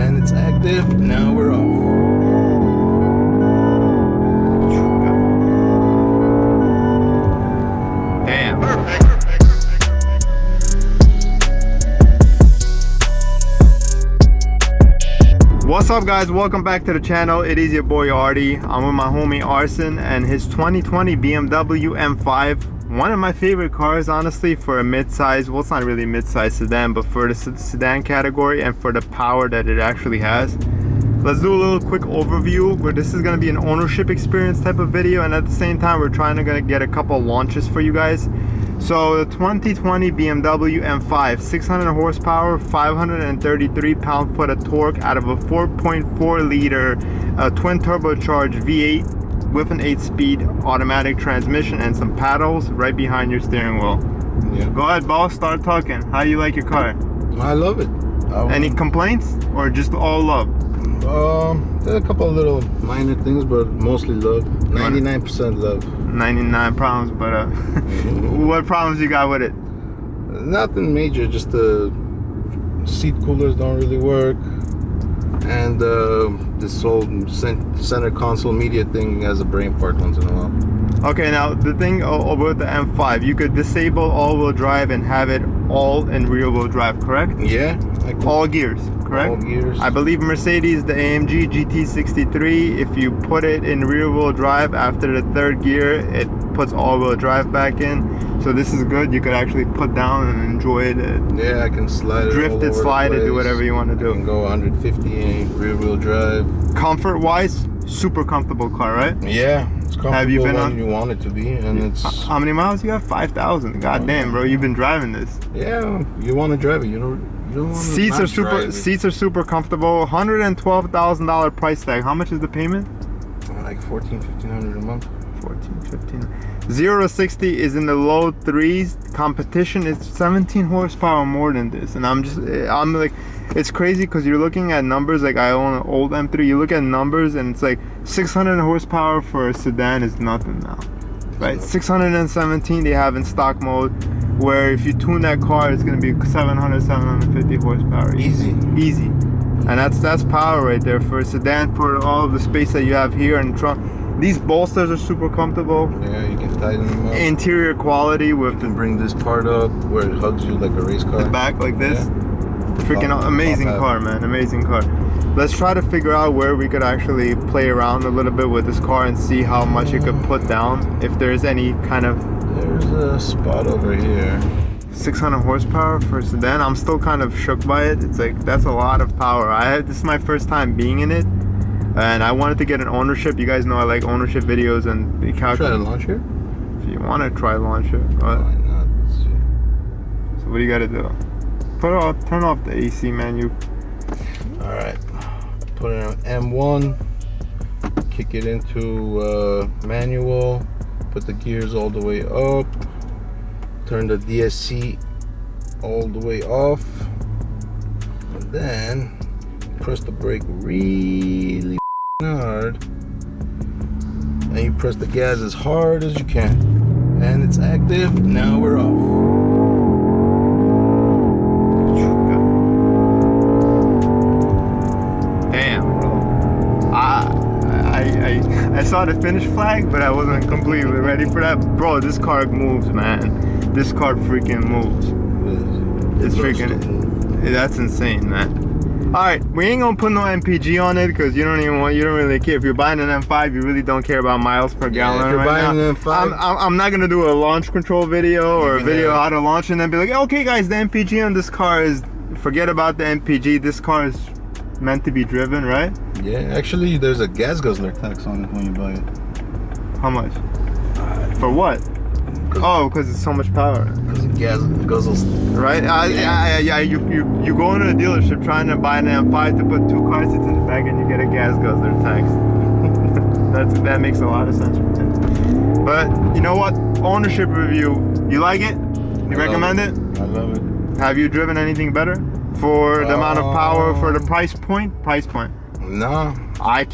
and it's active. Now we're off. Damn. What's up, guys? Welcome back to the channel. It is your boy Artie. I'm with my homie Arson and his 2020 BMW M5. One of my favorite cars, honestly, for a mid-size, well, it's not really a mid-size sedan, but for the sedan category and for the power that it actually has. Let's do a little quick overview where this is going to be an ownership experience type of video, and at the same time we're trying to get a couple launches for you guys. So the 2020 BMW M5, 600 horsepower, 533 pound-foot of torque out of a 4.4 liter twin turbocharged V8 with an 8-speed automatic transmission and some paddles right behind your steering wheel. Yeah. Go ahead, boss, start talking. How you like your car? I love it. Any complaints or just all love? There's a couple of little minor things, but mostly love. 99% love. 99 problems, but what problems you got with it? Nothing major, just the seat coolers don't really work, and this whole center console media thing has a brain fart once in a while. Okay, now the thing with the M5, you could disable all-wheel drive and have it all in rear-wheel drive, correct? Yeah. All gears, correct? All gears. I believe Mercedes, the AMG GT63, if you put it in rear-wheel drive after the third gear, it puts all-wheel drive back in. So this is good. You could actually put down and enjoy it. Yeah, I can slide it, drift it, slide it, do whatever you want to do. I can go 150 in rear-wheel drive. Comfort-wise, super comfortable car, right? Yeah, it's comfortable. Have you been when on? You want it to be, and it's. How many miles you got? 5,000. God damn, bro, you've been driving this. Yeah, you want to drive it. You don't want to. Seats are super comfortable. $112,000 price tag. How much is the payment? Like $1,400-1,500 a month. 14, 15. 0 to 60 is in the low threes. Competition is 17 horsepower more than this, and I'm like, it's crazy because you're looking at numbers. Like, I own an old M3. You look at numbers and it's like 600 horsepower for a sedan is nothing now, right? 617 they have in stock mode, where if you tune that car, it's gonna be 750 horsepower. Easy. And that's power right there for a sedan, for all of the space that you have here in trunk. These bolsters are super comfortable. Yeah, you can tighten them up. Interior quality with You can bring this part up where it hugs you like a race car. the back like this. Yeah. Freaking amazing car, man. Amazing car. Let's try to figure out where we could actually play around a little bit with this car and see how much it could put down. If there's any kind of... There's a spot over here. 600 horsepower for a sedan. I'm still kind of shook by it. It's like, that's a lot of power. This is my first time being in it, and I wanted to get an ownership. You guys know I like ownership videos and the Try to launch here? If you want to try launch it. Why not? Let's see. So what do you got to do? Turn off the AC menu. Alright. Put it on M1. Kick it into manual. Put the gears all the way up. Turn the DSC all the way off. And then press the brake really hard. And you press the gas as hard as you can. And it's active. Now we're off. I saw the finish flag, but I wasn't completely ready for that. Bro, this car moves, man. This car freaking moves. It's freaking, that's insane, man. Alright, we ain't gonna put no MPG on it because you don't really care. If you're buying an M5, you really don't care about miles per gallon. If you're buying an M5, I'm not gonna do a launch control video or a video how to launch and then be like, okay guys, the MPG on this car is, forget about the MPG, this car is meant to be driven, right? Yeah, actually there's a gas guzzler tax on it when you buy it. How much? For what? Oh, because it's so much power. Because it guzzles. Right? Yeah, you go into a dealership trying to buy an M5 to put 2 car seats in the back and you get a gas guzzler tax. That makes a lot of sense. But you know what? Ownership review. You like it? You recommend it? I love it. Have you driven anything better? For the amount of power, for the price point? No. I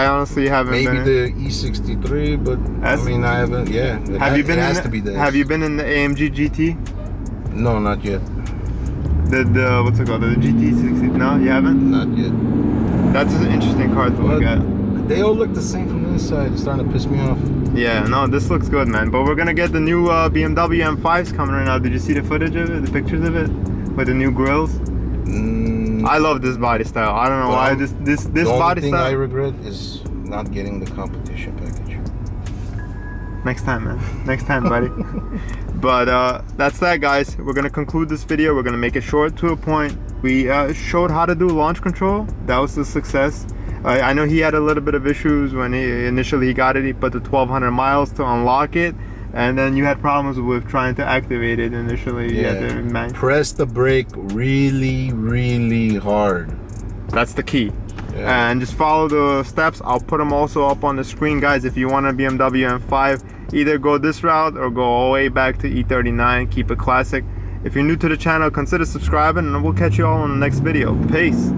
honestly haven't Maybe been the E63, but I mean, I haven't, yeah. It has to be the Have you been in the AMG GT? No, not yet. The what's it called? The GT60? No, you haven't? Not yet. That's an interesting car to look at. They all look the same from the inside. It's starting to piss me off. Yeah, no, this looks good, man. But we're gonna get the new BMW M5s coming right now. Did you see the footage of it? The pictures of it with the new grills? I love this body style. I don't know why this the body only thing style. I regret is not getting the competition package. Next time, man. Next time, buddy. But that's that, guys. We're gonna conclude this video. We're gonna make it short to a point. We showed how to do launch control. That was a success. I know he had a little bit of issues when he initially got it. He put the 1200 miles to unlock it, and then you had problems with trying to activate it initially. Yeah. Press the brake really, really hard. That's the key. Yeah. And just follow the steps. I'll put them also up on the screen, guys. If you want a BMW M5, either go this route or go all the way back to E39. Keep it classic. If you're new to the channel, consider subscribing, and we'll catch you all in the next video. Peace.